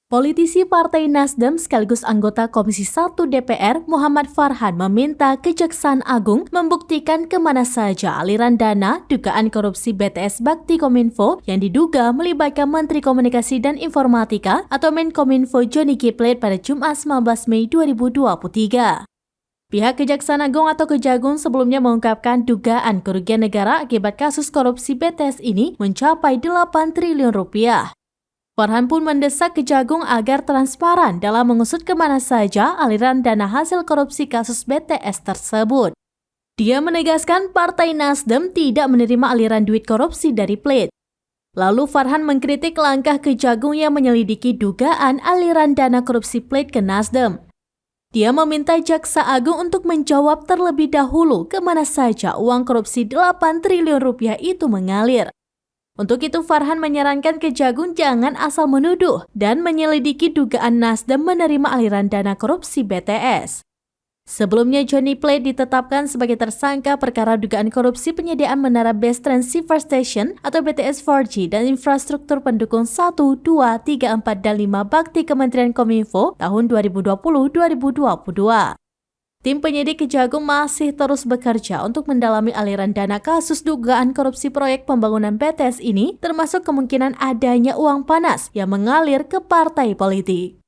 Politisi Partai Nasdem sekaligus anggota Komisi 1 DPR Muhammad Farhan meminta Kejaksaan Agung membuktikan kemana saja aliran dana dugaan korupsi BTS Bakti Kominfo yang diduga melibatkan Menteri Komunikasi dan Informatika atau Menkominfo Johnny G. Plate pada Jumat 19 Mei 2023. Pihak Kejaksaan Agung atau Kejagung sebelumnya mengungkapkan dugaan kerugian negara akibat kasus korupsi BTS ini mencapai 8 triliun rupiah. Farhan pun mendesak Kejagung agar transparan dalam mengusut kemana saja aliran dana hasil korupsi kasus BTS tersebut. Dia menegaskan Partai Nasdem tidak menerima aliran duit korupsi dari Plate. Lalu Farhan mengkritik langkah Kejagung yang menyelidiki dugaan aliran dana korupsi Plate ke Nasdem. Dia meminta Jaksa Agung untuk menjawab terlebih dahulu kemana saja uang korupsi 8 triliun rupiah itu mengalir. Untuk itu Farhan menyarankan Kejagung jangan asal menuduh dan menyelidiki dugaan Nasdem menerima aliran dana korupsi BTS. Sebelumnya Johnny Plate ditetapkan sebagai tersangka perkara dugaan korupsi penyediaan menara base transceiver station atau BTS 4G dan infrastruktur pendukung 1, 2, 3, 4, dan 5 bakti Kementerian Kominfo tahun 2020-2022. Tim penyidik Kejagung masih terus bekerja untuk mendalami aliran dana kasus dugaan korupsi proyek pembangunan BTS ini, termasuk kemungkinan adanya uang panas yang mengalir ke partai politik.